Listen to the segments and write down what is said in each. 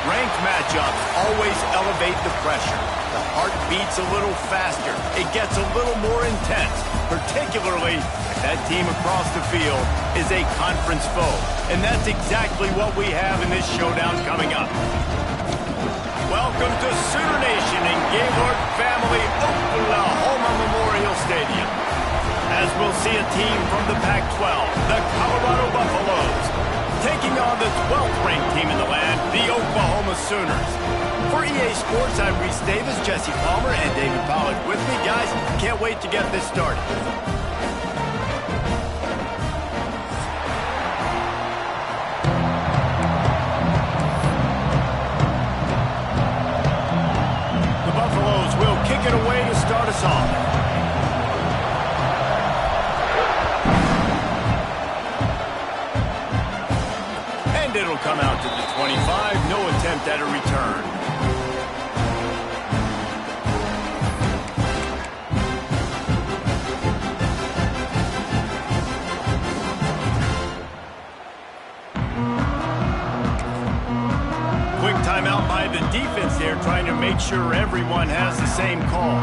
Ranked matchups always elevate the pressure. The heart beats a little faster. It gets a little more intense, particularly if that team across the field is a conference foe. And that's exactly what we have in this showdown coming up. Welcome to Sooner Nation in Gaylord Family Oklahoma Memorial Stadium. As we'll see a team from the Pac-12, the Colorado Buffaloes, taking on the 12th ranked team in the land, the Oklahoma Sooners. For EA Sports, I'm Reese Davis, Jesse Palmer, and David Pollack with me. Guys, can't wait to get this started. The Buffaloes will kick it away to start us off. It'll come out to the 25. No attempt at a return. Quick timeout by the defense there, trying to make sure everyone has the same call.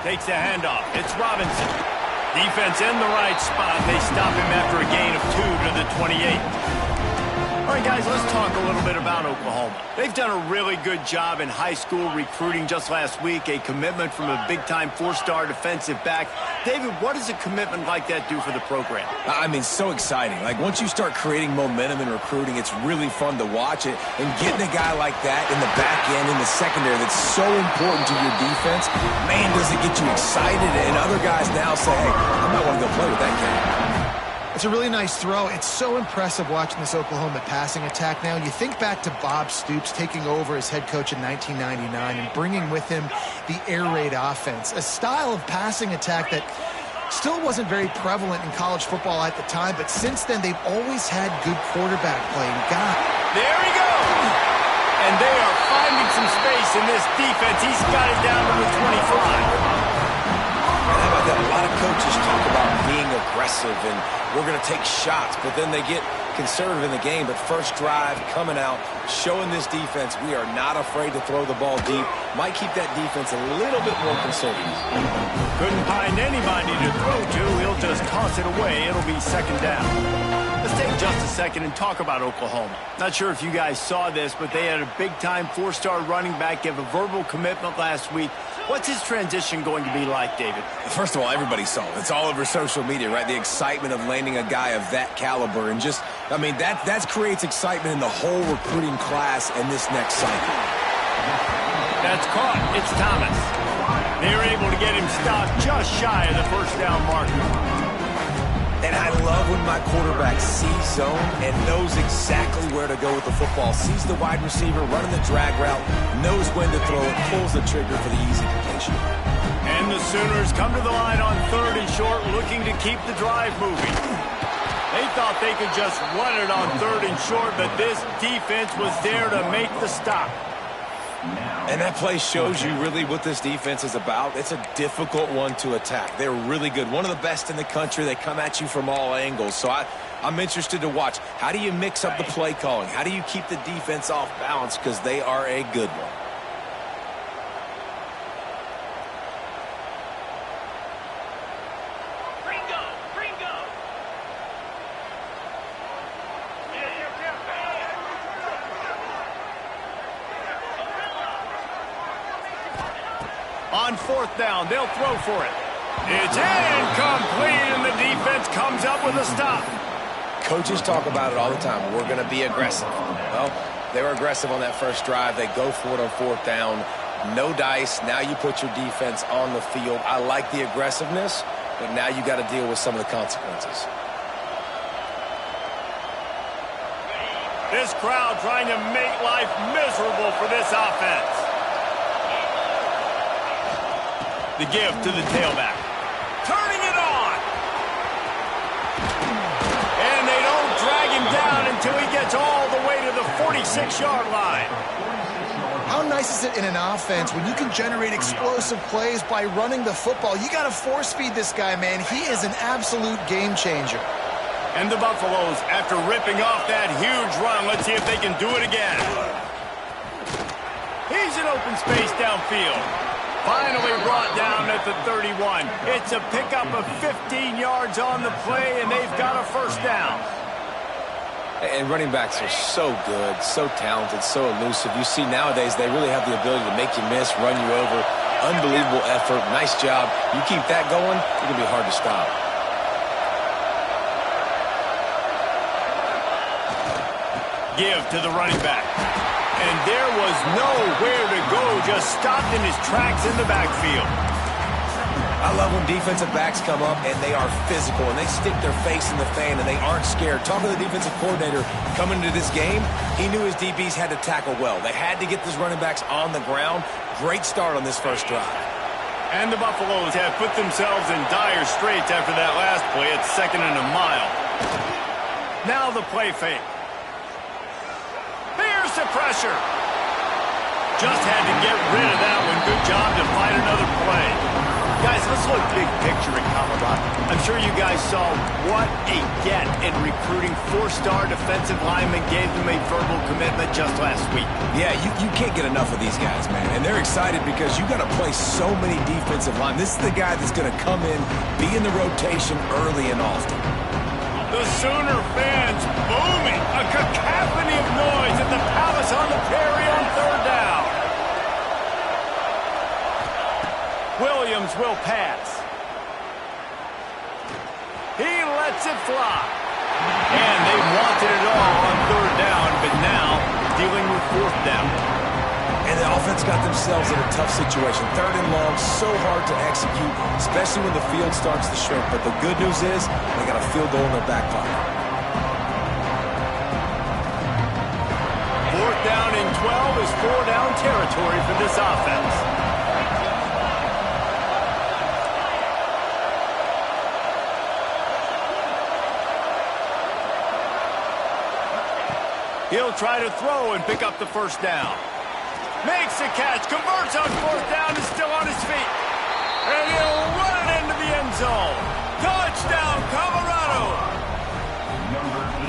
Takes a handoff. It's Robinson. Defense in the right spot. They stop him after a gain of 2 to the 28. All right, guys, let's talk a little bit about Oklahoma. They've done a really good job in high school recruiting just last week, a commitment from a big-time 4-star defensive back. David, what does a commitment like that do for the program? I mean, so exciting. Like, once you start creating momentum in recruiting, it's really fun to watch it. And getting a guy like that in the back end, in the secondary, that's so important to your defense, man, does it get you excited. And other guys now say, hey, I might want to go play with that guy. It's a really nice throw. It's so impressive watching this Oklahoma passing attack now. You think back to Bob Stoops taking over as head coach in 1999 and bringing with him the air raid offense, a style of passing attack that still wasn't very prevalent in college football at the time, but since then they've always had good quarterback play. God. There he goes! And they are finding some space in this defense. He's got it down to the 25. How about that? A lot of coaches talk about being aggressive and we're going to take shots, but then they get conservative in the game. But first drive, coming out, showing this defense we are not afraid to throw the ball deep. Might keep that defense a little bit more conservative. Couldn't find anybody to throw to. He'll just toss it away. It'll be second down. Let's take just a second and talk about Oklahoma. Not sure if you guys saw this, but they had a big-time 4-star running back give a verbal commitment last week What's his transition going to be like, David? First of all, everybody saw it. It's all over social media, right? The excitement of landing a guy of that caliber. And just, I mean, that creates excitement in the whole recruiting class in this next cycle. That's caught. It's Thomas. They're able to get him stopped just shy of the first down marker. And I love when my quarterback sees zone and knows exactly where to go with the football. Sees the wide receiver running the drag route, knows when to throw it, pulls the trigger for the easy completion. And the Sooners come to the line on 3rd and short, looking to keep the drive moving. They thought they could just run it on 3rd and short, but this defense was there to make the stop. And that play shows you really what this defense is about. It's a difficult one to attack. They're really good. One of the best in the country. They come at you from all angles. So I'm interested to watch. How do you mix up the play calling? How do you keep the defense off balance? Because they are a good one. On 4th down, they'll throw for it. It's incomplete, and the defense comes up with a stop. Coaches talk about it all the time. We're going to be aggressive. Well, they were aggressive on that first drive. They go for it on 4th down. No dice. Now you put your defense on the field. I like the aggressiveness, but now you got to deal with some of the consequences. This crowd trying to make life miserable for this offense. The give to the tailback. Turning it on. And they don't drag him down until he gets all the way to the 46-yard line. How nice is it in an offense when you can generate explosive plays by running the football? You got to force feed this guy, man. He is an absolute game changer. And the Buffaloes, after ripping off that huge run, let's see if they can do it again. He's in open space downfield. Finally brought down at the 31. It's a pickup of 15 yards on the play, and they've got a first down. And running backs are so good, so talented, so elusive. You see nowadays they really have the ability to make you miss, run you over. Unbelievable effort. Nice job. You keep that going, it's going to be hard to stop. Give to the running back. And there was nowhere to go, just stopped in his tracks in the backfield. I love when defensive backs come up and they are physical and they stick their face in the fan and they aren't scared. Talking to the defensive coordinator coming into this game, he knew his DBs had to tackle well. They had to get these running backs on the ground. Great start on this first drive. And the Buffaloes have put themselves in dire straits after that last play at 2nd and a mile. Now the play fake. Here's the pressure. Just had to get rid of that one. Good job to find another play. Guys, let's look big picture in Colorado. I'm sure you guys saw what a get in recruiting. 4-star defensive linemen gave them a verbal commitment just last week. Yeah, you can't get enough of these guys, man. And they're excited because you got to play so many defensive linemen. This is the guy that's going to come in, be in the rotation early and often. The Sooner fans booming. A cacophony of noise at the Palace on the Prairie on 3rd down. Williams will pass. He lets it fly. And they wanted it all on 3rd down, but now dealing with 4th down. And the offense got themselves in a tough situation. 3rd and long, so hard to execute, especially when the field starts to shrink. But the good news is they got a field goal in their back pocket. 4th down and 12 is 4-down territory for this offense. He'll try to throw and pick up the first down. Makes the catch, converts on 4th down, is still on his feet. And he'll run it into the end zone. Touchdown, Colorado!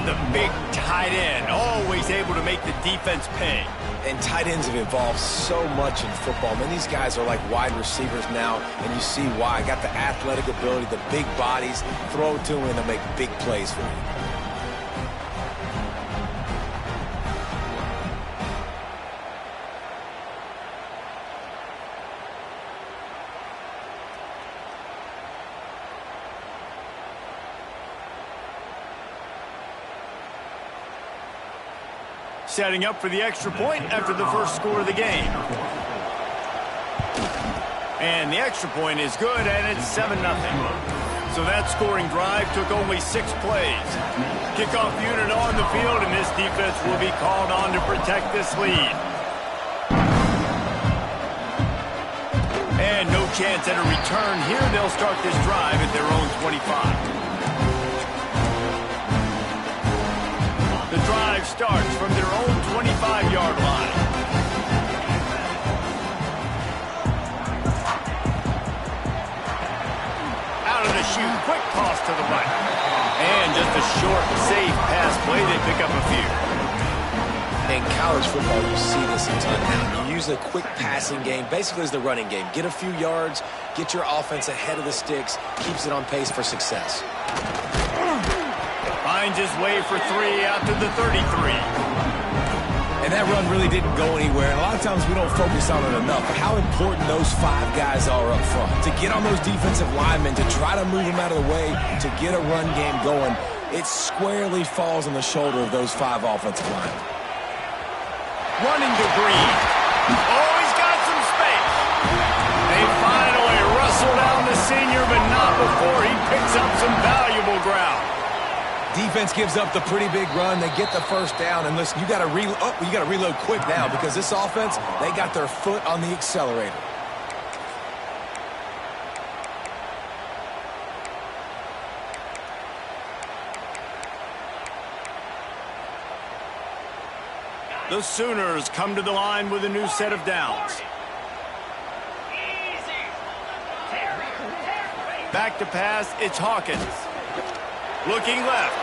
The big tight end, always able to make the defense pay. And tight ends have evolved so much in football. Man, these guys are like wide receivers now, and you see why. Got the athletic ability, the big bodies, throw it to them, and they'll make big plays for you. Setting up for the extra point after the first score of the game. And the extra point is good, and it's 7-0. So that scoring drive took only 6 plays. Kickoff unit on the field, and this defense will be called on to protect this lead. And no chance at a return here. They'll start this drive at their own 25. The drive starts from their own 25-yard line. Out of the chute, quick toss to the right. And just a short, safe pass play. They pick up a few. In college football, you see this a ton now. You use a quick passing game, basically as the running game. Get a few yards, get your offense ahead of the sticks, keeps it on pace for success. Finds his way for 3 out to the 33. And that run really didn't go anywhere. And a lot of times we don't focus on it enough. But how important those 5 guys are up front. To get on those defensive linemen, to try to move them out of the way, to get a run game going, it squarely falls on the shoulder of those 5 offensive linemen. Running to Green. Oh, he's got some space. They finally wrestle down the senior, but not before he picks up some valuable ground. Defense gives up the pretty big run. They get the first down. And listen, you got to reload quick now because this offense, they got their foot on the accelerator. The Sooners come to the line with a new set of downs. Back to pass, it's Hawkins. Looking left.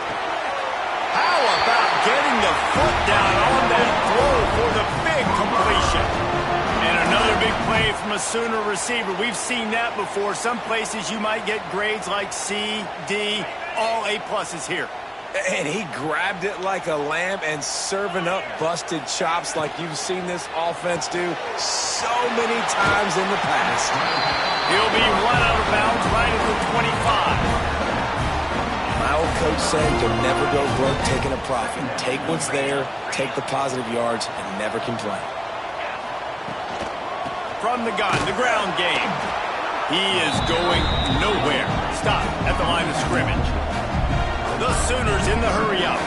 How about getting the foot down on that throw for the big completion? And another big play from a Sooner receiver. We've seen that before. Some places you might get grades like C, D, all A-pluses here. And he grabbed it like a lamb and serving up busted chops like you've seen this offense do so many times in the past. He'll be run out of bounds right at the 25. My old coach said you'll never go broke taking a profit. Take what's there, take the positive yards, and never complain. From the gun, the ground game. He is going nowhere. Stop at the line of scrimmage. The Sooners in the hurry-up.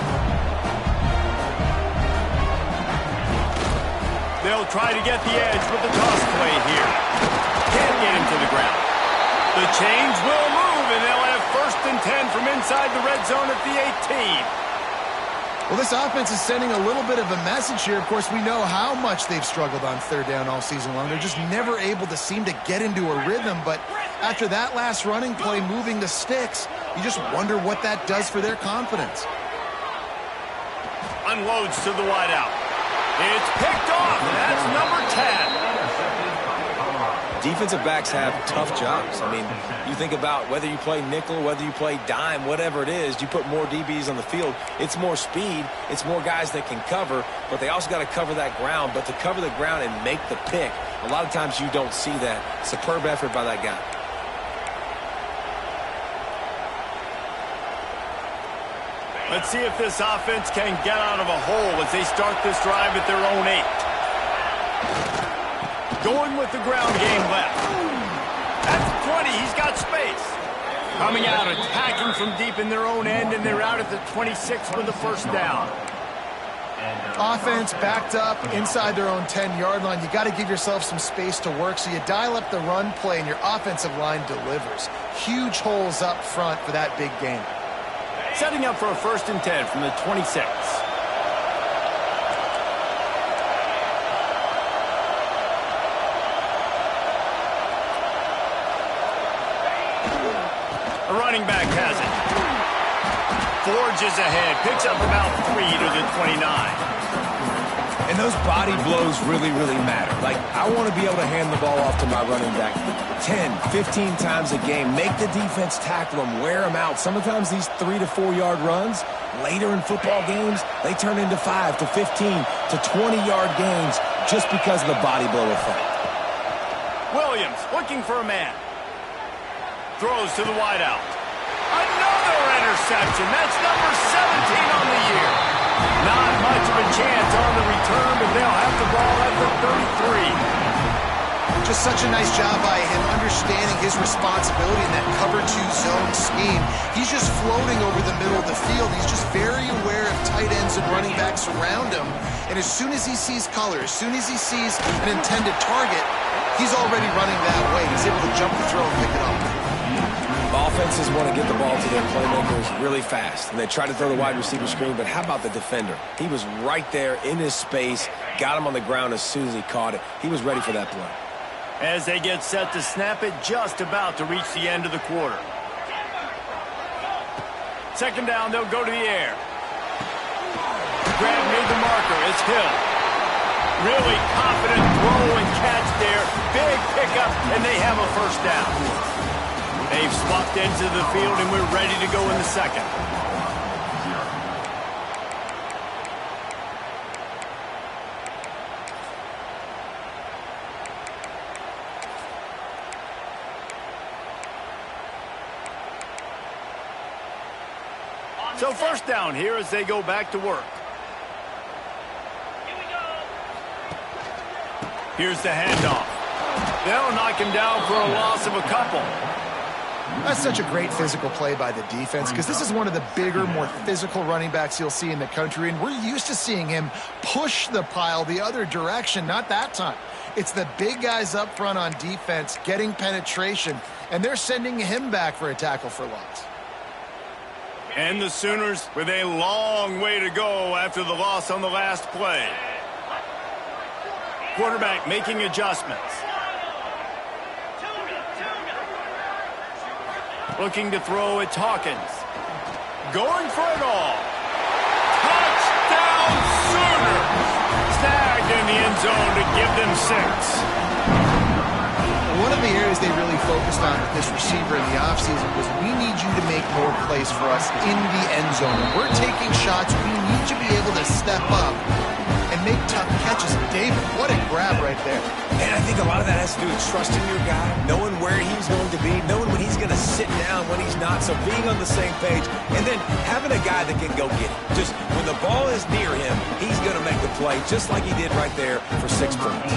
They'll try to get the edge with the toss play here. Can't get him to the ground. The chains will move, and they'll have 1st and 10 from inside the red zone at the 18. Well, this offense is sending a little bit of a message here. Of course, we know how much they've struggled on 3rd down all season long. They're just never able to seem to get into a rhythm. But after that last running play, moving the sticks, you just wonder what that does for their confidence. Unloads to the wideout. It's picked off, and that's number 10. Defensive backs have tough jobs. I mean, you think about whether you play nickel, whether you play dime, whatever it is, you put more DBs on the field. It's more speed. It's more guys that can cover, but they also got to cover that ground. But to cover the ground and make the pick, a lot of times you don't see that. Superb effort by that guy. Let's see if this offense can get out of a hole as they start this drive at their own 8. Going with the ground game left. That's 20. He's got space. Coming out, attacking from deep in their own end, and they're out at the 26 with the 1st down. Offense backed up inside their own 10-yard line. You got to give yourself some space to work, so you dial up the run play, and your offensive line delivers. Huge holes up front for that big game. Setting up for a 1st and 10 from the 26. A running back has it. Forges ahead, picks up about 3 to the 29. And those body blows really, really matter. Like, I want to be able to hand the ball off to my running back 10, 15 times a game. Make the defense tackle them, wear them out. Sometimes these 3 to 4 yard runs, later in football games, they turn into 5 to 15 to 20-yard gains just because of the body blow effect. Williams looking for a man. Throws to the wideout. Another interception. That's number 17 on the year. Not much of a chance on the return, but they'll have the ball at the 33. Just such a nice job by him understanding his responsibility in that cover 2 zone scheme. He's just floating over the middle of the field. He's just very aware of tight ends and running backs around him. And as soon as he sees color, as soon as he sees an intended target, he's already running that way. He's able to jump the throw and pick it up. Offenses want to get the ball to their playmakers really fast, and they try to throw the wide receiver screen, but how about the defender? He was right there in his space, got him on the ground as soon as he caught it. He was ready for that play. As they get set to snap it, just about to reach the end of the quarter. Second down, they'll go to the air. Grab near the marker, it's Hill. Really confident throw and catch there. Big pickup, and they have a first down. They've swapped ends of the field, and we're ready to go in the second. So first down here as they go back to work. Here's the handoff. They'll knock him down for a loss of a couple. That's such a great physical play by the defense because this is one of the bigger, more physical running backs you'll see in the country, and we're used to seeing him push the pile the other direction. Not that time. It's the big guys up front on defense getting penetration, and they're sending him back for a tackle for loss. And the Sooners with a long way to go after the loss on the last play. Quarterback making adjustments. Looking to throw, it's Hawkins. Going for it all. Touchdown Sooners! Snagged in the end zone to give them 6. One of the areas they really focused on with this receiver in the offseason was we need you to make more plays for us in the end zone. When we're taking shots, we need you to be able to step up and make tough catches. David, what a grab right there. And I think a lot of that has to do with trusting your guy, knowing where he's going to be, knowing when he's going to sit down, when he's not, so being on the same page, and then having a guy that can go get it. Just when the ball is near him, he's going to make the play, just like he did right there for 6 points.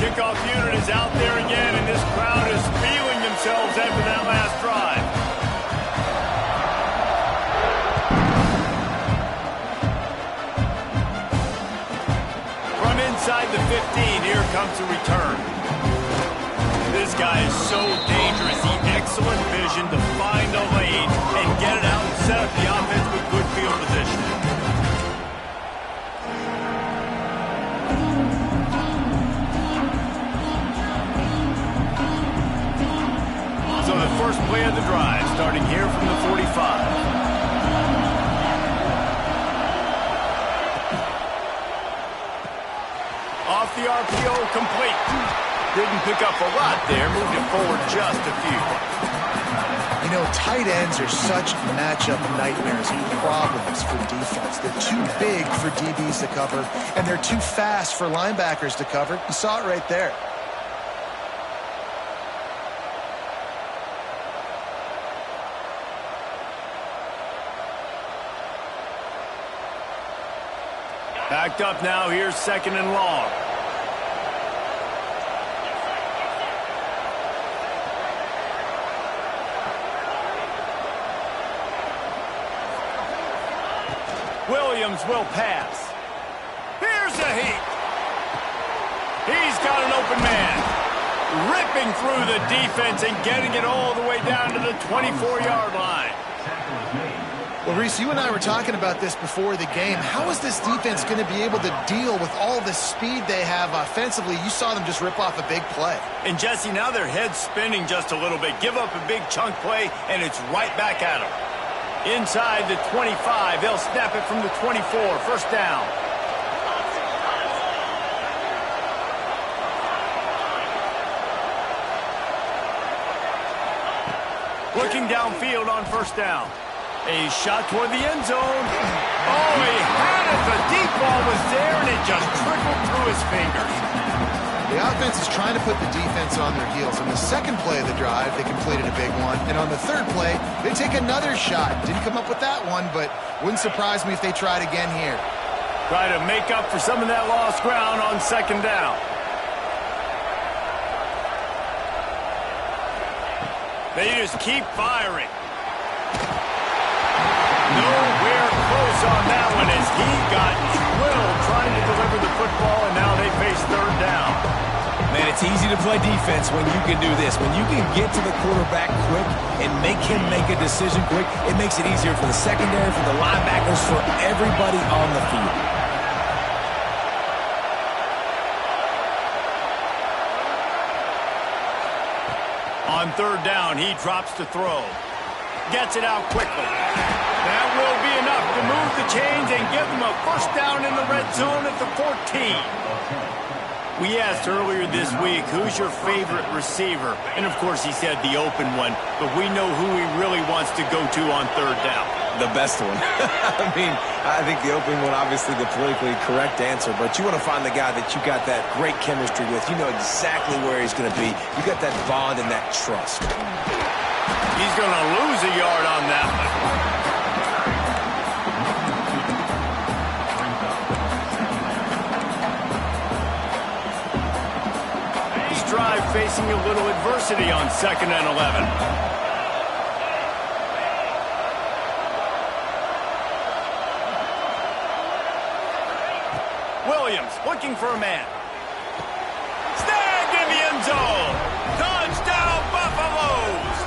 Kickoff unit is out there again, and this crowd is feeling themselves after that last drive. From inside the 15, here comes the return. This guy is so dangerous. He excellent vision to find a lane and get it out and set up the offense with good field position. So the first play of the drive, starting here from the 45. Off the RPO, complete. Didn't pick up a lot there, moved it forward just a few. You know, tight ends are such matchup nightmares and problems for defense. They're too big for DBs to cover, and they're too fast for linebackers to cover. You saw it right there. Backed up now, here's second and long. Williams will pass. Here's a heat. He's got an open man. Ripping through the defense and getting it all the way down to the 24-yard line. Well, Reese, you and I were talking about this before the game. How is this defense going to be able to deal with all the speed they have offensively? You saw them just rip off a big play. And, Jesse, now their head's spinning just a little bit. Give up a big chunk play, and it's right back at them. Inside the 25, they'll snap it from the 24. First down. Looking downfield on first down. A shot toward the end zone. Oh, he had it. The deep ball was there, and it just trickled through his fingers. The offense is trying to put the defense on their heels. On the second play of the drive, they completed a big one. And on the third play, they take another shot. Didn't come up with that one, but wouldn't surprise me if they tried again here. Try to make up for some of that lost ground on second down. They just keep firing. Nowhere close on that one as he got drilled trying to deliver the football, and now they face third down. Man, it's easy to play defense when you can do this. When you can get to the quarterback quick and make him make a decision quick, it makes it easier for the secondary, for the linebackers, for everybody on the field. On third down, he drops to throw. Gets it out quickly. That will be enough to move the chains and give them a first down in the red zone at the 14. We asked earlier this week, who's your favorite receiver? And, of course, he said the open one. But we know who he really wants to go to on third down. The best one. I mean, I think the open one, obviously the politically correct answer, but you want to find the guy that you got that great chemistry with. You know exactly where he's going to be. You got that bond and that trust. He's going to lose a yard on that one. This drive facing a little adversity on 2nd and 11. Williams looking for a man. Snagged in the end zone. Touchdown, Buffaloes.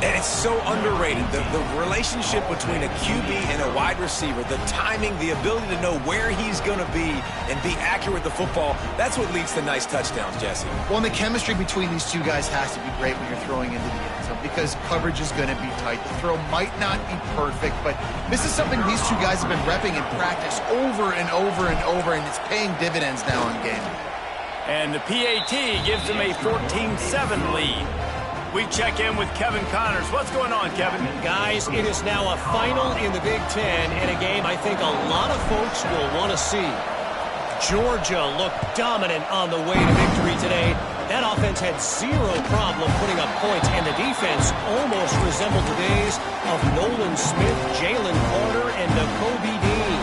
And it's so underrated. The relationship between a QB and a wide receiver, the timing, the ability to know where he's going to be and be accurate with the football, that's what leads to nice touchdowns, Jesse. Well, and the chemistry between these two guys has to be great when you're throwing into the end zone because coverage is going to be tight. The throw might not be perfect, but this is something these two guys have been repping in practice over and over and over, and it's paying dividends now in game. And the PAT gives them a 14-7 lead. We check in with Kevin Connors. What's going on, Kevin? Guys, it is now a final in the Big Ten and a game I think a lot of folks will want to see. Georgia looked dominant on the way to victory today. That offense had zero problem putting up points, and the defense almost resembled the days of Nolan Smith, Jalen Carter, and Nakobe Dean.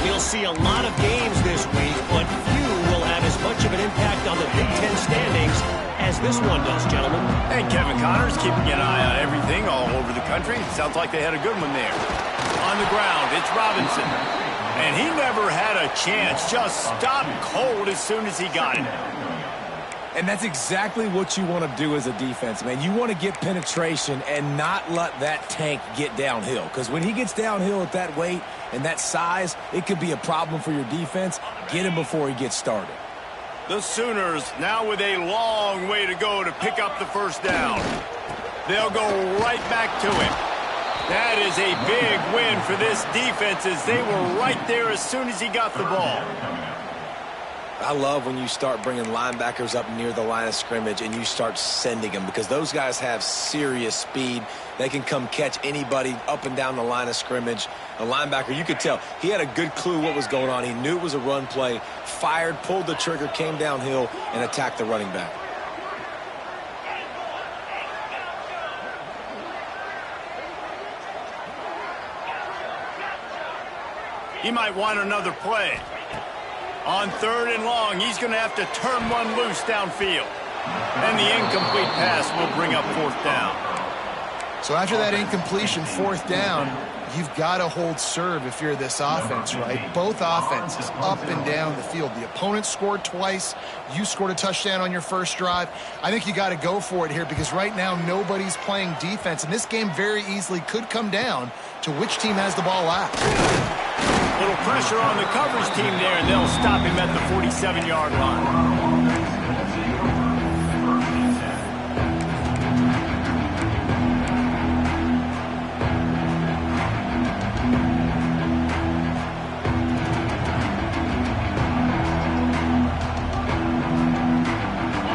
We'll see a lot of games this week, but few will have as much of an impact on the Big Ten standings as this one does, gentlemen. And Kevin Connors keeping an eye on everything all over the country. Sounds like they had a good one there. On the ground, it's Robinson. And he never had a chance. Just stopped cold as soon as he got it. And that's exactly what you want to do as a defense, man. You want to get penetration and not let that tank get downhill. Because when he gets downhill at that weight and that size, it could be a problem for your defense. Get him before he gets started. The Sooners now with a long way to go to pick up the first down. They'll go right back to him. That is a big win for this defense as they were right there as soon as he got the ball. I love when you start bringing linebackers up near the line of scrimmage and you start sending them because those guys have serious speed. They can come catch anybody up and down the line of scrimmage. A linebacker, you could tell, he had a good clue what was going on. He knew it was a run play, fired, pulled the trigger, came downhill, and attacked the running back. He might want another play. On 3rd and long, he's going to have to turn one loose downfield. And the incomplete pass will bring up 4th down. So after that incompletion, 4th down, you've got to hold serve if you're this offense, right? Both offenses up and down the field. The opponent scored twice. You scored a touchdown on your first drive. I think you got to go for it here because right now nobody's playing defense. And this game very easily could come down to which team has the ball last. Little pressure on the coverage team there, and they'll stop him at the 47-yard line.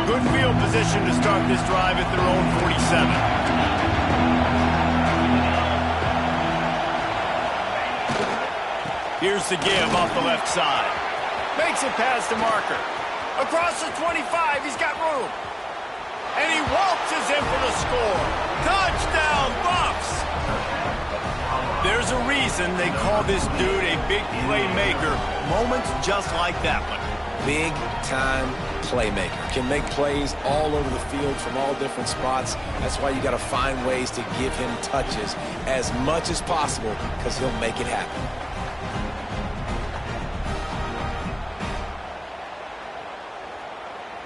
Good field position to start this drive at their own 47. Here's the give off the left side. Makes it past the marker. Across the 25, he's got room. And he waltzes in for the score. Touchdown, Bucs! There's a reason they call this dude a big playmaker. Moments just like that one. Big-time playmaker. Can make plays all over the field from all different spots. That's why you got to find ways to give him touches as much as possible because he'll make it happen.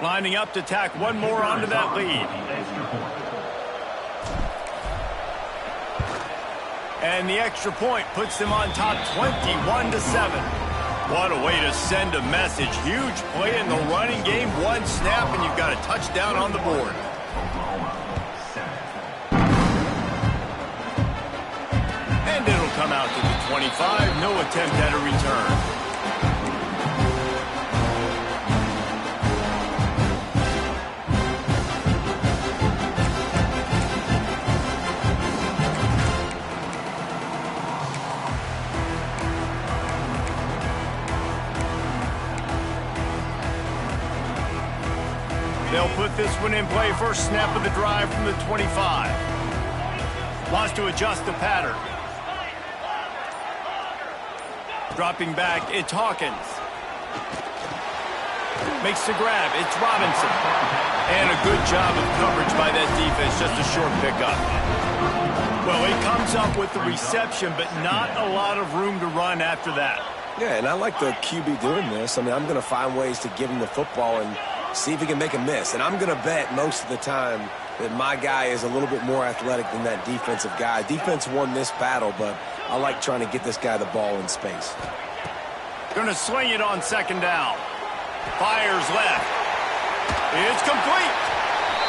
Lining up to tack one more onto that lead. And the extra point puts them on top 21-7. What a way to send a message. Huge play in the running game. One snap and you've got a touchdown on the board. And it'll come out to the 25. No attempt at a return. They'll put this one in play. First snap of the drive from the 25. Wants to adjust the pattern. Dropping back, it's Hawkins. Makes the grab, it's Robinson. And a good job of coverage by that defense, just a short pickup. Well, he comes up with the reception, but not a lot of room to run after that. Yeah, and I like the QB doing this. I mean, I'm going to find ways to give him the football and see if he can make a miss. And I'm going to bet most of the time that my guy is a little bit more athletic than that defensive guy. Defense won this battle, but I like trying to get this guy the ball in space. Going to swing it on second down. Fires left. It's complete.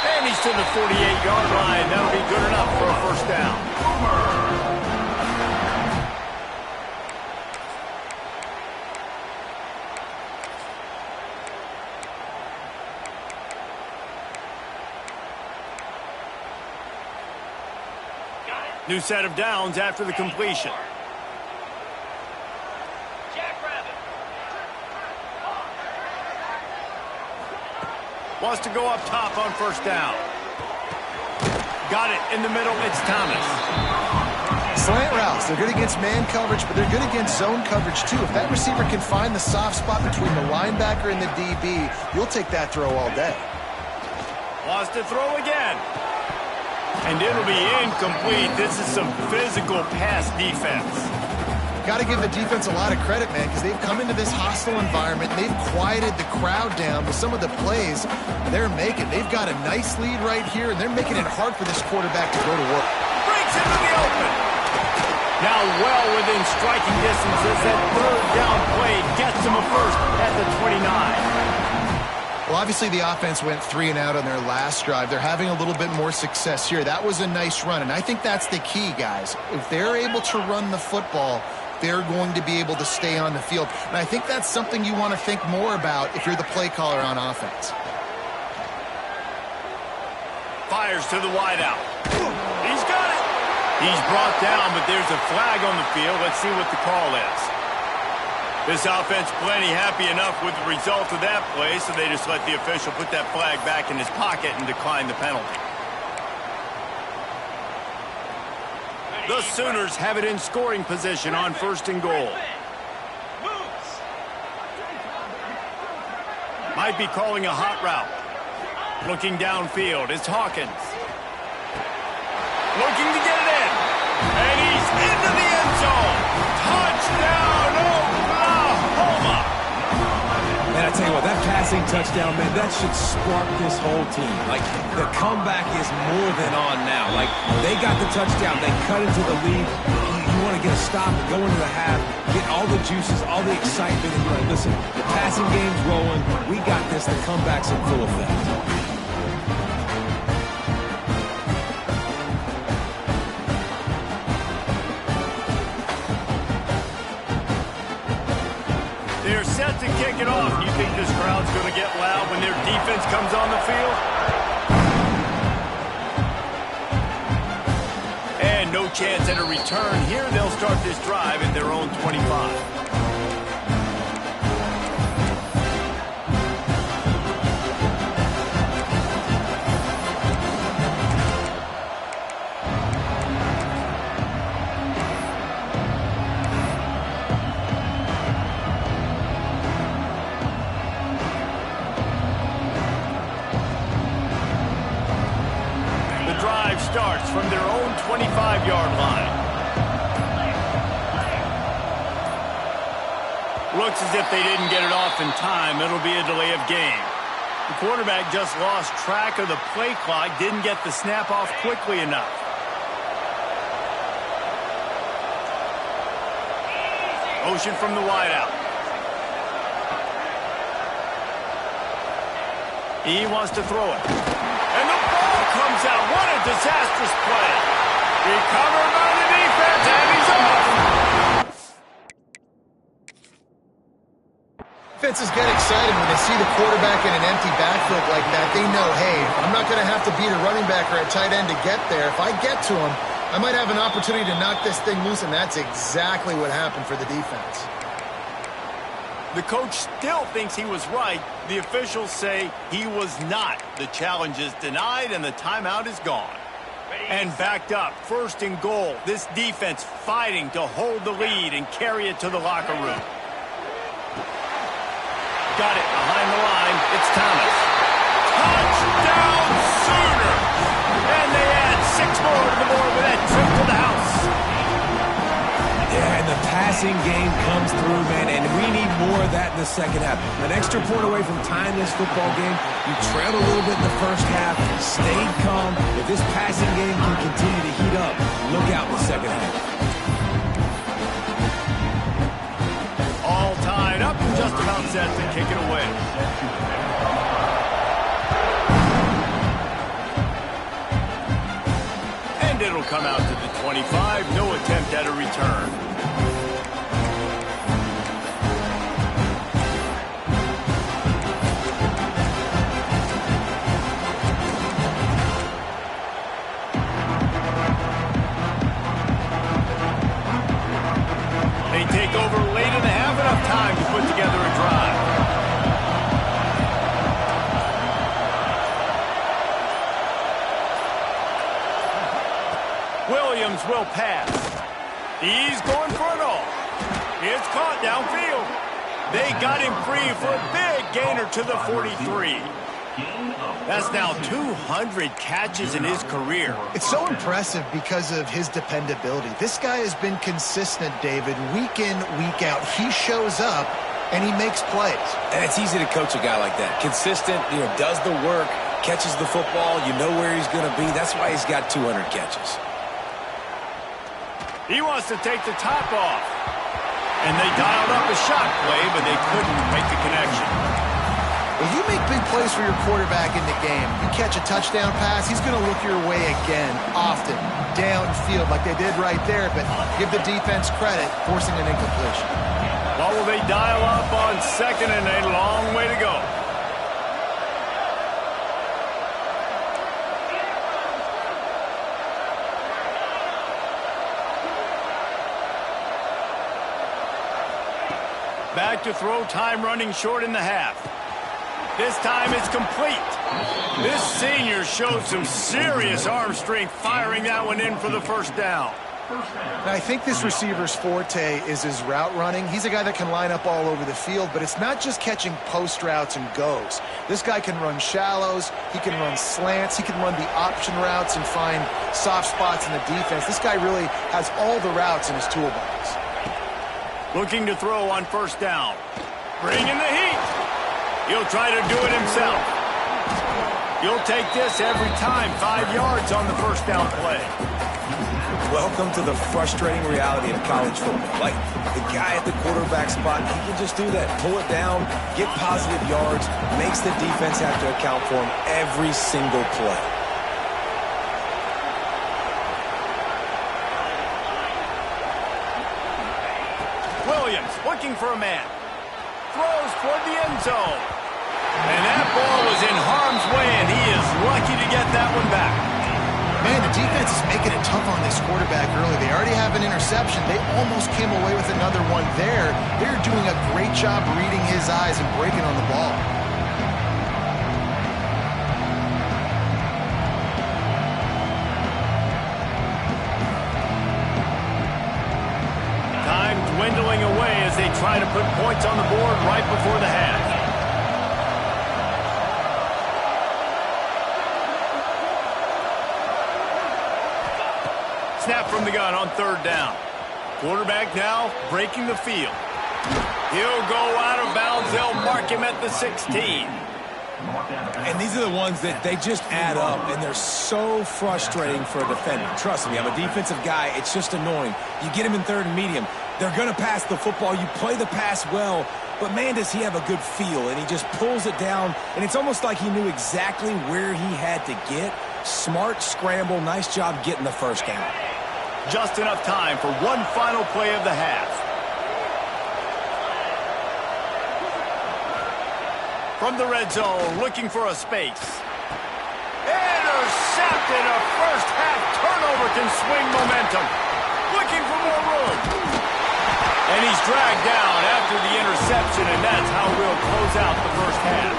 And he's to the 48-yard line. That'll be good enough for a first down. New set of downs after the completion. Wants to go up top on first down. Got it in the middle. It's Thomas. Slant routes. They're good against man coverage, but they're good against zone coverage, too. If that receiver can find the soft spot between the linebacker and the DB, you'll take that throw all day. Wants to throw again. And it'll be incomplete. This is some physical pass defense. Got to give the defense a lot of credit, man, because they've come into this hostile environment. They've quieted the crowd down with some of the plays they're making. They've got a nice lead right here, and they're making it hard for this quarterback to go to work. Breaks into the open. Now well within striking distance as that third down play gets him a first at the 29. Well, obviously the offense went 3 and out on their last drive. They're having a little bit more success here. That was a nice run, and I think that's the key, guys. If they're able to run the football, they're going to be able to stay on the field. And I think that's something you want to think more about if you're the play caller on offense. Fires to the wideout. He's got it. He's brought down, but there's a flag on the field. Let's see what the call is. This offense plenty happy enough with the result of that play, so they just let the official put that flag back in his pocket and decline the penalty. The Sooners have it in scoring position on first and goal. Might be calling a hot route. Looking downfield, it's Hawkins. Looking to get it in. And he's into the end zone. Touchdown, Oklahoma. Man, I tell you what, that passing touchdown, man, that should spark this whole team. Like, the comeback is more than on now. Like, they got the touchdown. They cut into the lead. You want to get a stop and go into the half, get all the juices, all the excitement, and you're like, listen, the passing game's rolling. We got this. The comeback's in full effect. They're set to kick it off. You think this crowd's going to get loud when their defense comes on the field? And no chance at a return here. They'll start this drive at their own 25. drive starts from their own 25-yard line. Looks as if they didn't get it off in time. It'll be a delay of game. The quarterback just lost track of the play clock, didn't get the snap off quickly enough. Motion from the wideout. He wants to throw it. And the ball comes out. What a disastrous play. Recovered by the defense, and he's off. Defenses get excited when they see the quarterback in an empty backfield like that. They know, hey, I'm not going to have to beat a running back or a tight end to get there. If I get to him, I might have an opportunity to knock this thing loose, and that's exactly what happened for the defense. The coach still thinks he was right. The officials say he was not. The challenge is denied, and the timeout is gone. And backed up, 1st and goal. This defense fighting to hold the lead and carry it to the locker room. Got it behind the line. It's Thomas. Touchdown Sooners! And they add 6 more to the board with that trip to the house. Yeah, and the passing game comes through, man, and we need more of that in the second half. An extra point away from tying this football game. You trailed a little bit in the first half, stayed calm. If this passing game can continue to heat up, look out in the second half. All tied up and just about set to kick it away. And it'll come out to the 25. No attempt at a return. They take over late in the half, enough time to put together a drive. Williams will pass. He's going for it all. It's caught downfield. They got him free for a big gainer to the 43. That's now 200 catches in his career. It's so impressive because of his dependability. This guy has been consistent, David, week in, week out. He shows up, and he makes plays. And it's easy to coach a guy like that. Consistent, does the work, catches the football, you know where he's going to be. That's why he's got 200 catches. He wants to take the top off. And they dialed up a shot play, but they couldn't make the connection. Well, you make big plays for your quarterback in the game. You catch a touchdown pass, he's going to look your way again, often, downfield like they did right there, but give the defense credit, forcing an incompletion. What will they dial up on 2nd and a long way to go? Back to throw, time running short in the half. This time it's complete. This senior showed some serious arm strength firing that one in for the first down. Now, I think this receiver's forte is his route running. He's a guy that can line up all over the field, but it's not just catching post routes and goes. This guy can run shallows, he can run slants, he can run the option routes and find soft spots in the defense. This guy really has all the routes in his toolbox. Looking to throw on 1st down. Bringing the heat. He'll try to do it himself. You'll take this every time. 5 yards on the 1st down play. Welcome to the frustrating reality of college football. Like, the guy at the quarterback spot, he can just do that. Pull it down, get positive yards, makes the defense have to account for him every single play. Williams looking for a man. Throws toward the end zone. And that ball was in harm's way, and he is lucky to get that one back. Man, the defense is making it tough on this quarterback early. They already have an interception. They almost came away with another one there. They're doing a great job reading his eyes and breaking on the ball. Time dwindling away as they try to put points on the board right before the half. Snap from the gun on third down. Quarterback now breaking the field. He'll go out of bounds. They'll mark him at the 16. And these are the ones that they just add up, and they're so frustrating for a defender. Trust me, I'm a defensive guy. It's just annoying. You get him in third and medium. They're going to pass the football. You play the pass well, but, man, does he have a good feel, and he just pulls it down, and it's almost like he knew exactly where he had to get. Smart scramble. Nice job getting the first down. Just enough time for one final play of the half. From the red zone, looking for a space. Intercepted. A first half turnover can swing momentum. Looking for more room. And he's dragged down after the interception, and that's how we'll close out the first half.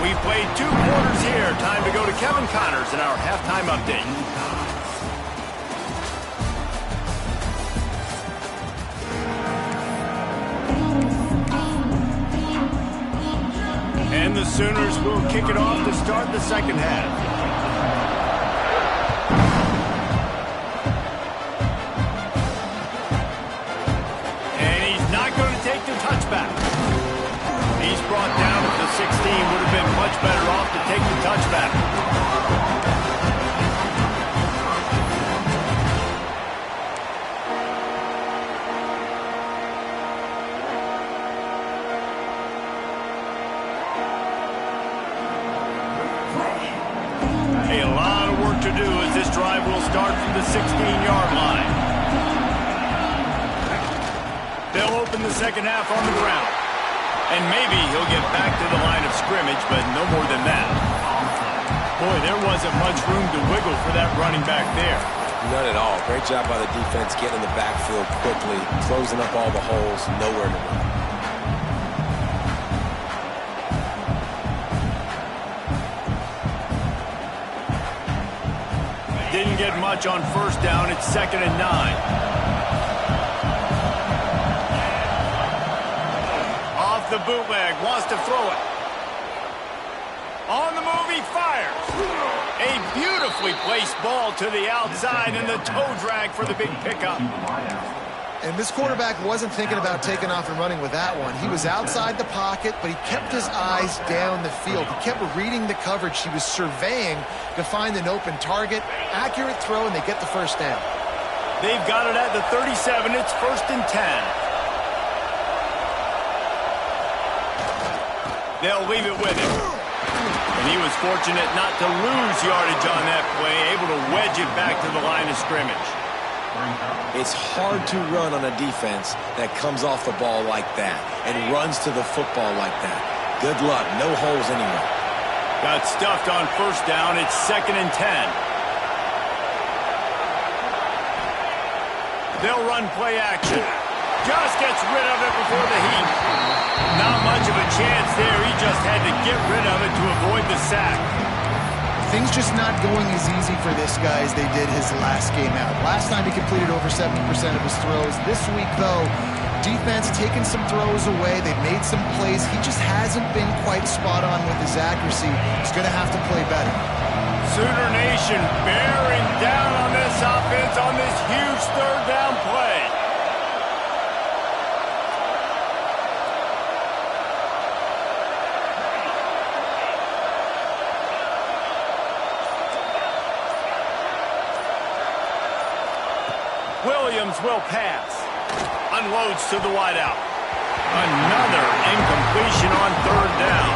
We've played 2 quarters here. Time to go to Kevin Connors in our halftime update. And the Sooners will kick it off to start the second half. And he's not going to take the touchback. He's brought down at the 16. Would have been much better off to take the touchback. A lot of work to do as this drive will start from the 16-yard line. They'll open the second half on the ground. And maybe he'll get back to the line of scrimmage, but no more than that. Boy, there wasn't much room to wiggle for that running back there. None at all. Great job by the defense getting in the backfield quickly, closing up all the holes, nowhere to run. Didn't get much on first down. It's 2nd and 9. Off the bootleg. Wants to throw it. On the move, he fires. A beautifully placed ball to the outside, and the toe drag for the big pickup. And this quarterback wasn't thinking about taking off and running with that one. He was outside the pocket, but he kept his eyes down the field. He kept reading the coverage. He was surveying to find an open target. Accurate throw, and they get the first down. They've got it at the 37. It's 1st and 10. They'll leave it with him. And he was fortunate not to lose yardage on that play, able to wedge it back to the line of scrimmage. It's hard to run on a defense that comes off the ball like that and runs to the football like that. Good luck. No holes anywhere. Got stuffed on first down. It's 2nd and 10. They'll run play action. Just gets rid of it before the heat. Not much of a chance there. He just had to get rid of it to avoid the sack. Things just not going as easy for this guy as they did his last game out. Last time he completed over 70% of his throws. This week, though, defense taking some throws away. They've made some plays. He just hasn't been quite spot on with his accuracy. He's going to have to play better. Sooner Nation bearing down on this offense on this huge third down play. Williams will pass. Unloads to the wideout. Another incompletion on third down.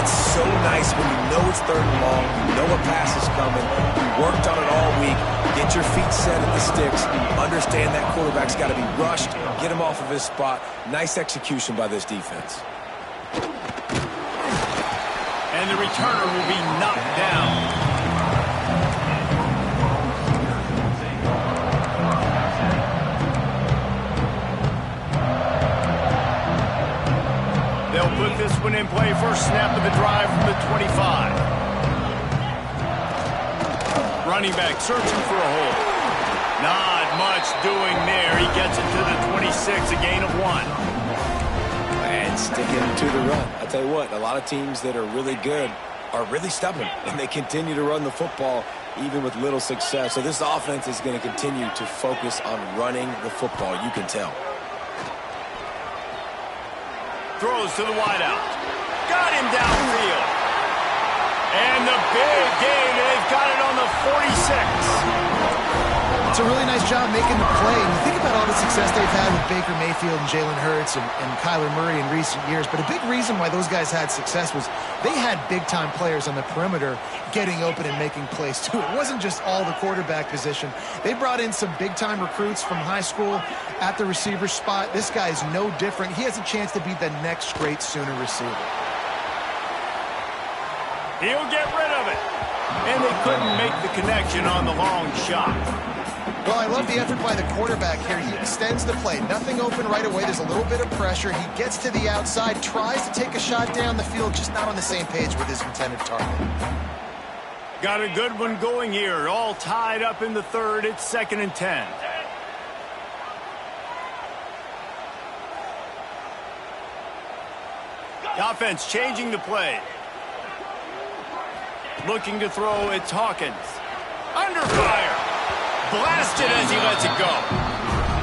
It's so nice when you know it's 3rd and long, you know a pass is coming, you worked on it all week, get your feet set at the sticks, understand that quarterback's got to be rushed, get him off of his spot. Nice execution by this defense. And the returner will be knocked down. They'll put this one in play. First snap of the drive from the 25. Running back searching for a hole. Not much doing there. He gets it to the 26, a gain of 1. And sticking to the run. I'll tell you what, a lot of teams that are really good are really stubborn, and they continue to run the football even with little success. So this offense is going to continue to focus on running the football. You can tell. Throws to the wideout. Got him downfield. And the big gain, they've got it on the 46. It's a really nice job making the play. And you think about all the success they've had with Baker Mayfield and Jalen Hurts and Kyler Murray in recent years. But a big reason why those guys had success was they had big-time players on the perimeter getting open and making plays, too. It wasn't just all the quarterback position. They brought in some big-time recruits from high school at the receiver spot. This guy's no different. He has a chance to be the next great Sooner receiver. He'll get rid of it. And they couldn't make the connection on the long shot. Well, I love the effort by the quarterback here. He extends the play. Nothing open right away. There's a little bit of pressure. He gets to the outside, tries to take a shot down the field, just not on the same page with his intended target. Got a good one going here. All tied up in the third. It's 2nd and 10. The offense changing the play. Looking to throw, it's Hawkins. Under fire. Blasted as he lets it go.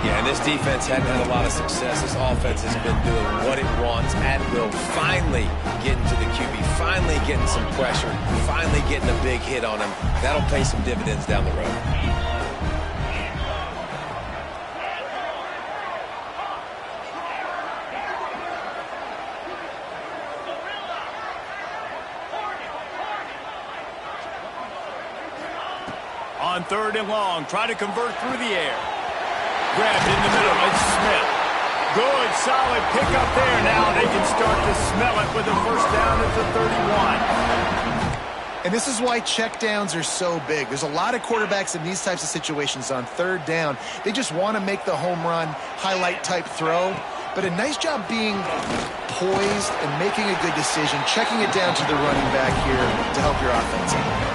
Yeah, and this defense hadn't had a lot of success. This offense has been doing what it wants at will. Finally getting to the QB. Finally getting some pressure. Finally getting a big hit on him. That'll pay some dividends down the road. On 3rd and long, try to convert through the air. Grabbed in the middle, it's Smith. Good, solid pickup there. Now they can start to smell it with a first down at the 31. And this is why checkdowns are so big. There's a lot of quarterbacks in these types of situations on 3rd down. They just want to make the home run, highlight-type throw. But a nice job being poised and making a good decision, checking it down to the running back here to help your offense out.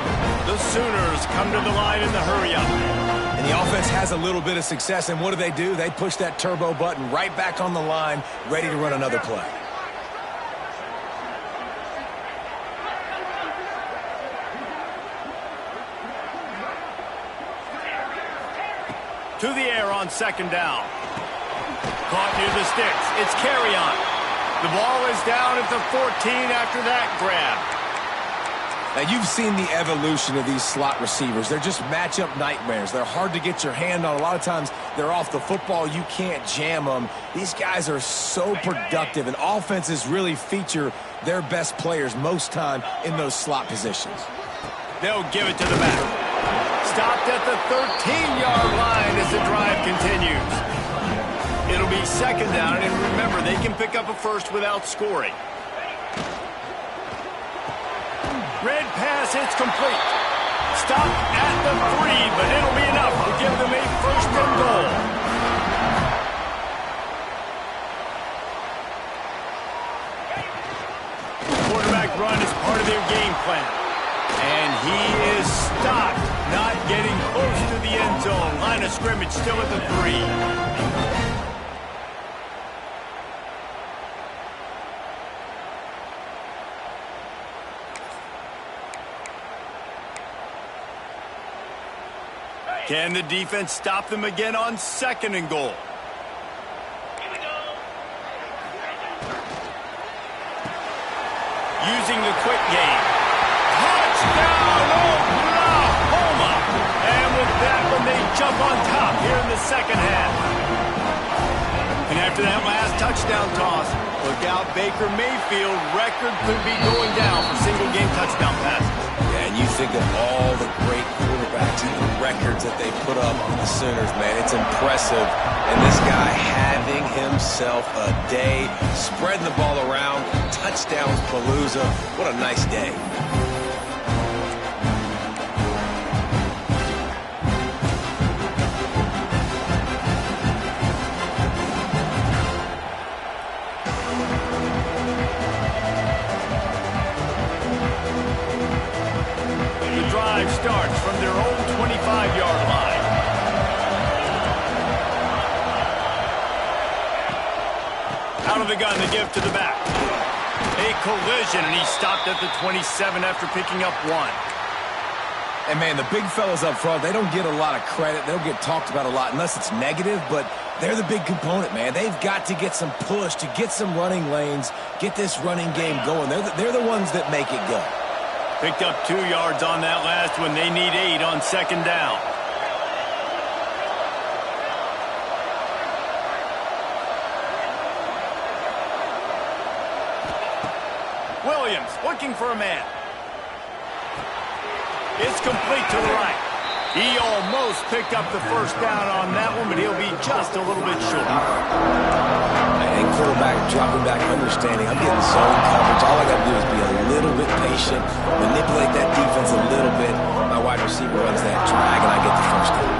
The Sooners come to the line in the hurry-up. And the offense has a little bit of success, and what do? They push that turbo button right back on the line, ready to run another play. To the air on 2nd down. Caught near the sticks. It's Carry-on. The ball is down at the 14 after that grab. Now, you've seen the evolution of these slot receivers. They're just matchup nightmares. They're hard to get your hand on. A lot of times, they're off the football. You can't jam them. These guys are so productive, and offenses really feature their best players most time in those slot positions. They'll give it to the back. Stopped at the 13-yard line as the drive continues. It'll be 2nd down, and remember, they can pick up a first without scoring. Red pass, it's complete. Stop at the 3, but it'll be enough to give them a 1st and goal. Quarterback run is part of their game plan. And he is stopped, not getting close to the end zone. Line of scrimmage still at the 3. Can the defense stop them again on 2nd and goal? Using the quick game. Touchdown, Oklahoma! And with that one, they jump on top here in the 2nd half. And after that last touchdown toss, look out, Baker Mayfield record could be going down for single-game touchdown passes. Yeah, and you think of all the great quarterbacks and the records that they put up on the Sooners, man. It's impressive. And this guy having himself a day, spreading the ball around, touchdowns palooza. What a nice day. Starts from their own 25-yard line. Out of the gun, the give to the back. A collision, and he stopped at the 27 after picking up 1. And, man, the big fellas up front, they don't get a lot of credit. They don't get talked about a lot unless it's negative, but they're the big component, man. They've got to get some push, to get some running lanes, get this running game going. They're the ones that make it go. Picked up 2 yards on that last one. They need 8 on 2nd down. Williams looking for a man. It's complete to the right. He almost picked up the first down on that one, but he'll be just a little bit short. And quarterback dropping back, understanding I'm getting zone coverage. All I got to do is be a little bit patient, manipulate that defense a little bit. My wide receiver runs that drag, and I get the first down.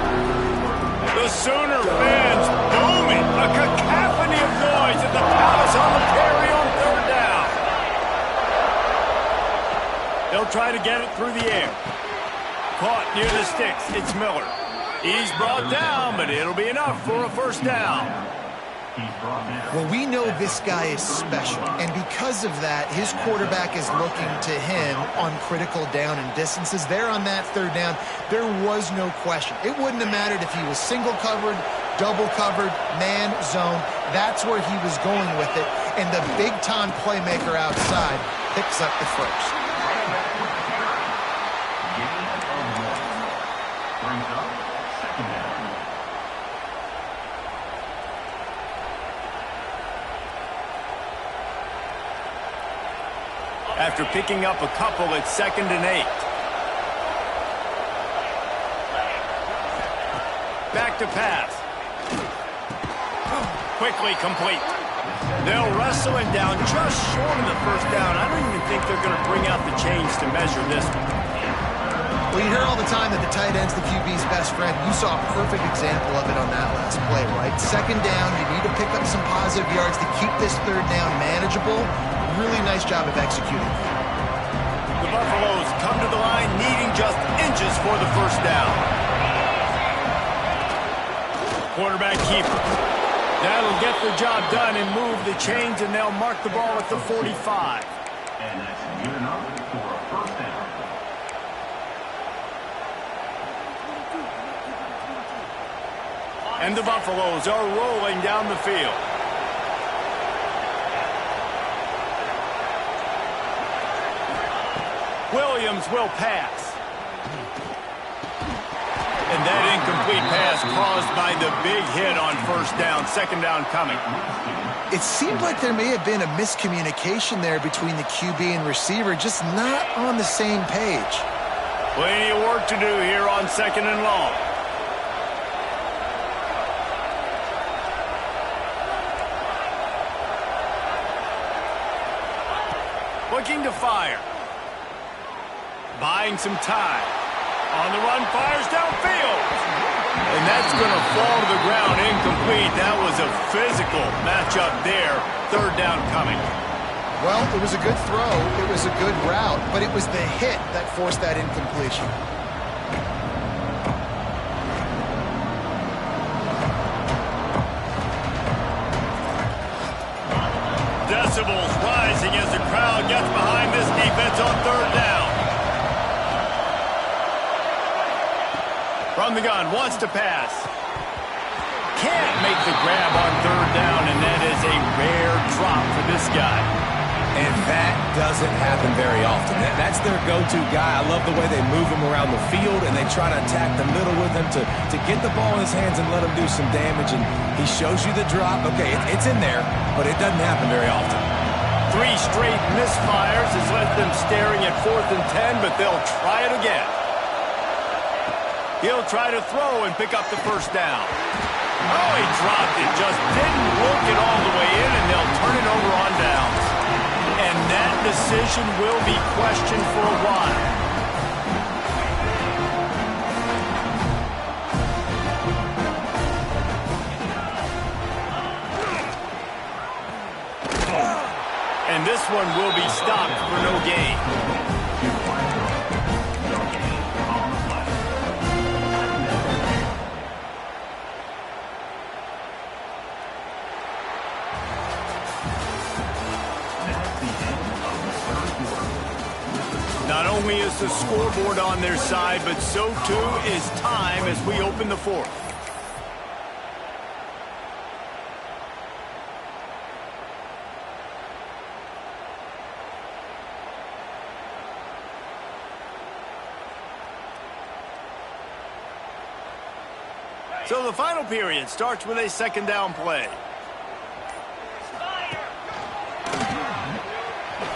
The Sooner fans booming. A cacophony of noise at the Palace on the carry on 3rd down. They'll try to get it through the air. Caught near the sticks. It's Miller. He's brought down, but it'll be enough for a first down. Well, we know this guy is special, and because of that, his quarterback is looking to him on critical down and distances. There on that 3rd down, there was no question. It wouldn't have mattered if he was single covered, double covered, man, zone. That's where he was going with it, and the big-time playmaker outside picks up the first. After picking up a couple, it's 2nd and 8. Back to pass. Quickly complete. They'll wrestle him down just short of the first down. I don't even think they're going to bring out the chains to measure this one. Well, you hear all the time that the tight end's the QB's best friend. You saw a perfect example of it on that last play, right? 2nd down, you need to pick up some positive yards to keep this 3rd down manageable. Really nice job of executing. The Buffaloes come to the line needing just inches for the first down. Quarterback keeper. That'll get the job done and move the chains, and they'll mark the ball at the 45. And that's good enough for a first down. And the Buffaloes are rolling down the field. Williams will pass. And that incomplete pass caused by the big hit on 1st down. 2nd down coming. It seemed like there may have been a miscommunication there between the QB and receiver, just not on the same page. Plenty of work to do here on 2nd and long. Looking to fire. Buying some time. On the run, fires downfield. And that's going to fall to the ground incomplete. That was a physical matchup there. 3rd down coming. Well, it was a good throw. It was a good route, but it was the hit that forced that incompletion. Decibels rising as the crowd gets behind this defense on 3rd down. From the gun, wants to pass. Can't make the grab on 3rd down, and that is a rare drop for this guy. And that doesn't happen very often. That's their go-to guy. I love the way they move him around the field, and they try to attack the middle with him to get the ball in his hands and let him do some damage. And he shows you the drop. Okay, it's in there, but it doesn't happen very often. 3 straight misfires has left them staring at 4th and 10, but they'll try it again. He'll try to throw and pick up the first down. Oh, he dropped it. Just didn't look it all the way in, and they'll turn it over on downs. And that decision will be questioned for a while. And this one will be stopped for no gain. Not only is the scoreboard on their side, but so too is time as we open the fourth. So the final period starts with a second down play.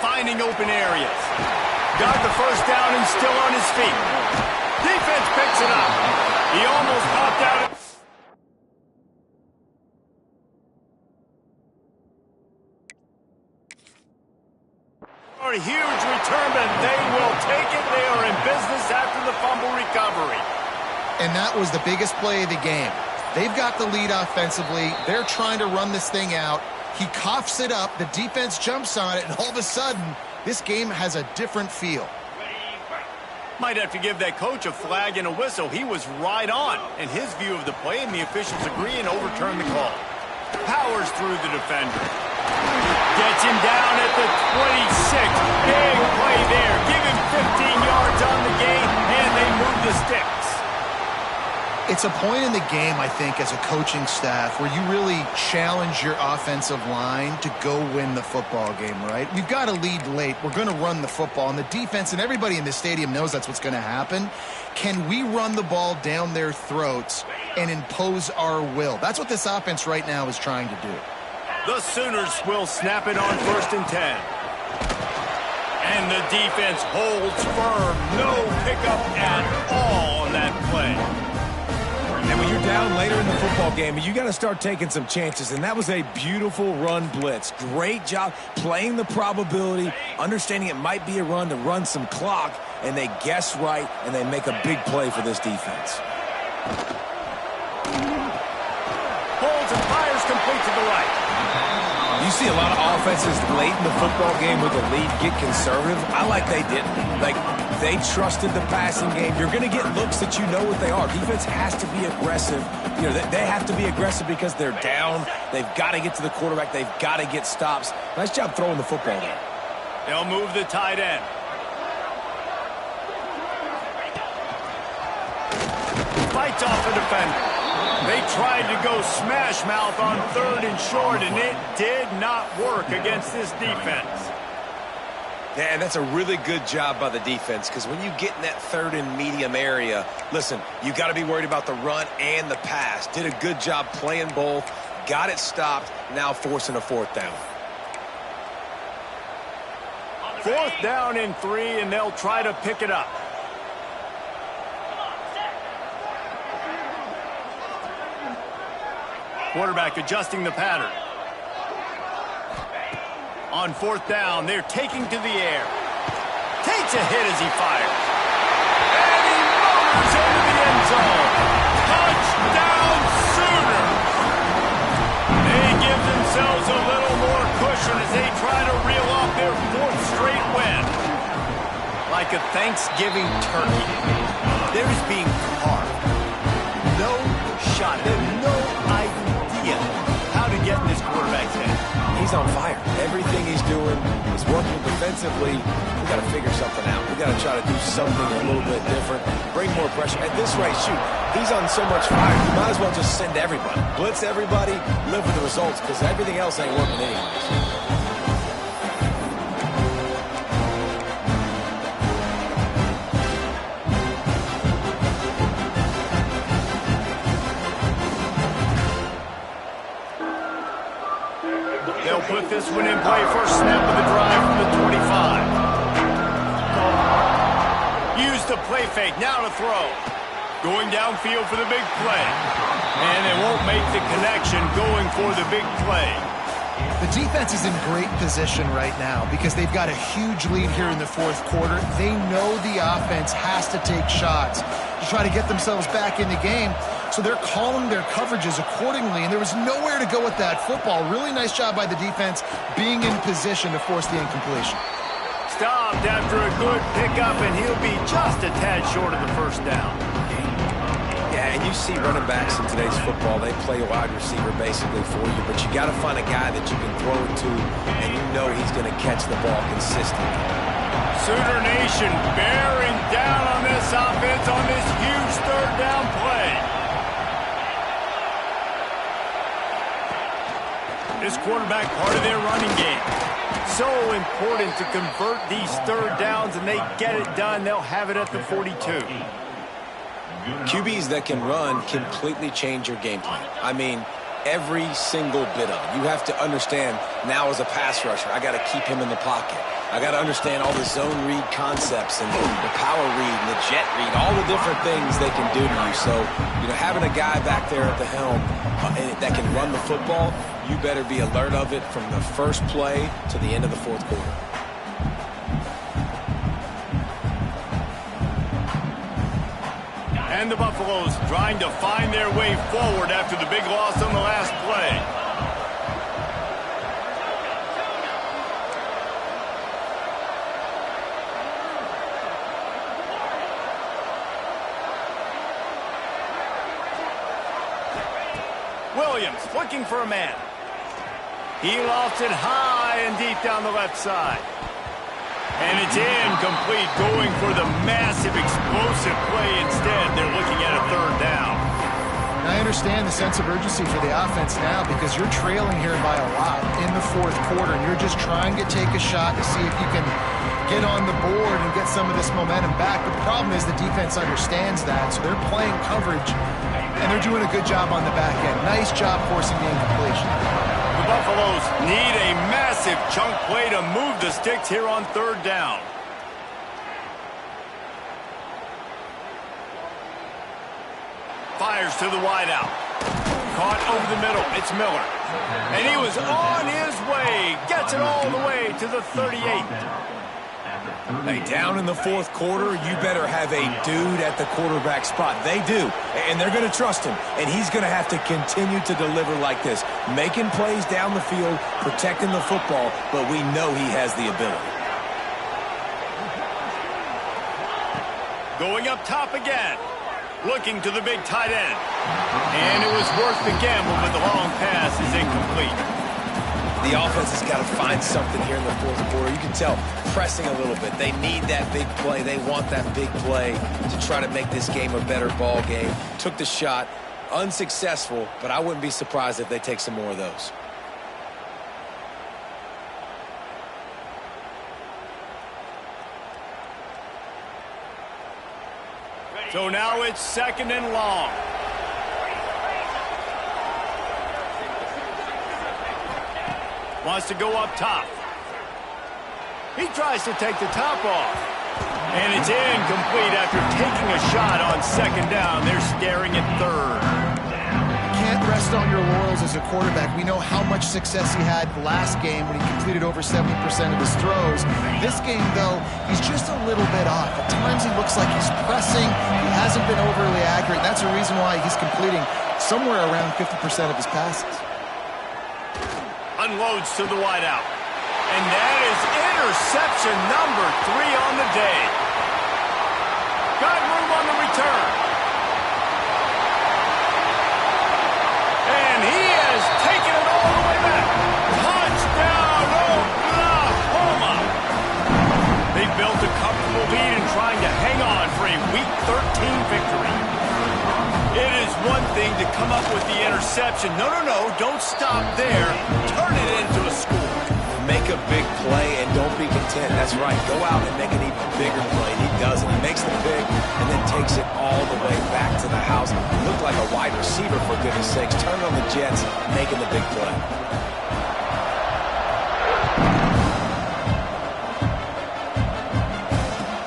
Finding open areas. Got the first down and still on his feet. Defense picks it up. He almost popped out. A huge return, but they will take it. They are in business after the fumble recovery. And that was the biggest play of the game. They've got the lead offensively. They're trying to run this thing out. He coughs it up. The defense jumps on it, and all of a sudden, this game has a different feel. Might have to give that coach a flag and a whistle. He was right on in his view of the play, and the officials agree and overturn the call. Powers through the defender. Gets him down at the 26. Big play there. Give him 15 yards on the game, and they move the sticks. It's a point in the game, I think, as a coaching staff where you really challenge your offensive line to go win the football game, right? We've got to lead late. We're going to run the football, and the defense and everybody in the stadium knows that's what's going to happen. Can we run the ball down their throats and impose our will? That's what this offense right now is trying to do. The Sooners will snap it on 1st and 10. And the defense holds firm. No pickup at all on that play. And when you're down later in the football game, you got to start taking some chances. And that was a beautiful run blitz. Great job playing the probability, understanding it might be a run to run some clock, and they guess right, and they make a big play for this defense. Holds and fires complete to the right. You see a lot of offenses late in the football game with a lead get conservative. I like they didn't. Like, they trusted the passing game. You're going to get looks that you know what they are. Defense has to be aggressive. You know, they have to be aggressive because they're down. They've got to get to the quarterback. They've got to get stops. Nice job throwing the football there. They'll move the tight end. Fights off the defender. They tried to go smash mouth on 3rd and short, and it did not work against this defense. Yeah, and that's a really good job by the defense, because when you get in that 3rd and medium area, listen, you got to be worried about the run and the pass. Did a good job playing both, got it stopped, now forcing a 4th down. 4th down and 3, and they'll try to pick it up. Quarterback adjusting the pattern. On 4th down, they're taking to the air. Takes a hit as he fires. And he motors into the end zone. Touchdown Sooners! They give themselves a little more cushion as they try to reel off their 4th straight win. Like a Thanksgiving turkey. Theirs being carved. No shot. They have no idea how to get in this quarterback's head. He's on fire. Everything he's doing is working defensively. We got to figure something out. We got to try to do something a little bit different. Bring more pressure. At this rate, shoot, he's on so much fire, you might as well just send everybody. Blitz everybody, live with the results, because everything else ain't working anyways. Put this one in play. First snap of the drive from the 25. Use the play fake. Now to throw. Going downfield for the big play. And they won't make the connection going for the big play. The defense is in great position right now because they've got a huge lead here in the 4th quarter. They know the offense has to take shots to try to get themselves back in the game. So they're calling their coverages accordingly, and there was nowhere to go with that football. Really nice job by the defense being in position to force the incompletion. Stopped after a good pickup, and he'll be just a tad short of the 1st down. Yeah, and you see running backs in today's football, they play a wide receiver basically for you, but you got to find a guy that you can throw it to, and you know he's going to catch the ball consistently. Sooner Nation bearing down on this offense on this huge third down play. This quarterback part of their running game. So important to convert these third downs, and they get it done. They'll have it at the 42. QBs that can run completely change your game plan. I mean, every single bit of it. You have to understand now as a pass rusher, I got to keep him in the pocket. I got to understand all the zone read concepts and the power read and the jet read, all the different things they can do to you. So, you know, having a guy back there at the helm that can run the football, you better be alert of it from the first play to the end of the fourth quarter. And the Buffaloes trying to find their way forward after the big loss on the last play. Williams looking for a man. He lofts it high and deep down the left side. And it's incomplete, going for the massive, explosive play instead. They're looking at a third down. I understand the sense of urgency for the offense now because you're trailing here by a lot in the fourth quarter, and you're just trying to take a shot to see if you can get on the board and get some of this momentum back. But the problem is the defense understands that, so they're playing coverage, and they're doing a good job on the back end. Nice job forcing the incompletion. The Buffaloes need a massive chunk play to move the sticks here on third down. Fires to the wideout. Caught over the middle. It's Miller. And he was on his way. Gets it all the way to the 38. Hey, down in the fourth quarter, you better have a dude at the quarterback spot. They do, and they're going to trust him, and he's going to have to continue to deliver like this, making plays down the field, protecting the football, but we know he has the ability. Going up top again. Looking to the big tight end. And it was worth the gamble, but the long pass is incomplete. The offense has got to find something here in the fourth quarter. You can tell pressing a little bit. They need that big play. They want that big play to try to make this game a better ball game. Took the shot, unsuccessful, but I wouldn't be surprised if they take some more of those. So now it's second and long. Wants to go up top. He tries to take the top off. And it's incomplete after taking a shot on second down. They're staring at third. Can't rest on your laurels as a quarterback. We know how much success he had last game when he completed over 70% of his throws. This game, though, he's just a little bit off. At times he looks like he's pressing. He hasn't been overly accurate. That's a reason why he's completing somewhere around 50% of his passes. Unloads to the wideout. And that is interception number 3 on the day. Got room on the return. And he has taken it all the way back. Touchdown, Oklahoma. They built a comfortable lead and trying to hang on for a Week 13 victory. It is one thing to come up with the interception. No, don't stop there. Turn it into a score. Make a big play and don't be content. That's right. Go out and make an even bigger play. He does it. He makes the pick and then takes it all the way back to the house. He looked like a wide receiver, for goodness sakes. Turn on the Jets, making the big play.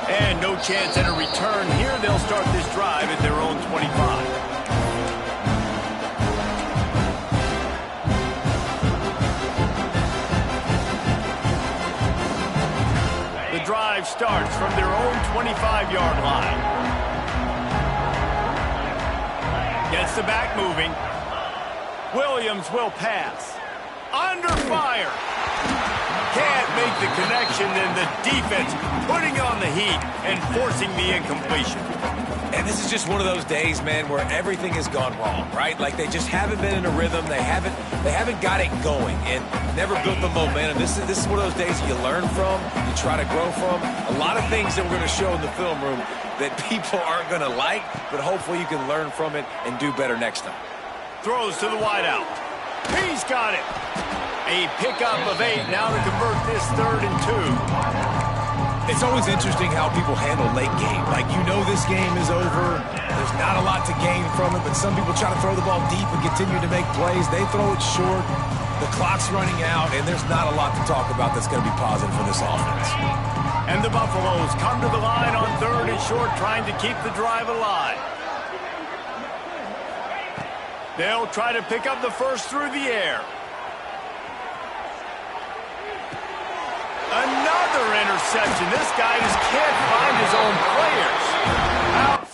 And no chance at a return here. They'll start this drive at their own 25. The drive starts from their own 25-yard line. Gets the back moving. Williams will pass. Under fire. can't make the connection, and the defense putting on the heat and forcing the incompletion. And this is just one of those days, man, where everything has gone wrong, right? Like they just haven't been in a rhythm. They haven't got it going and never built the momentum. This is one of those days you learn from, you try to grow from. A lot of things that we're going to show in the film room that people aren't going to like, but hopefully you can learn from it and do better next time. Throws to the wideout. He's got it. A pickup of 8 now to convert this 3rd and 2. It's always interesting how people handle late game. Like, you know this game is over. There's not a lot to gain from it, but some people try to throw the ball deep and continue to make plays. They throw it short. The clock's running out, and there's not a lot to talk about that's going to be positive for this offense. And the Buffaloes come to the line on 3rd and short, trying to keep the drive alive. They'll try to pick up the first through the air. Another interception. This guy just can't find his own players. Out.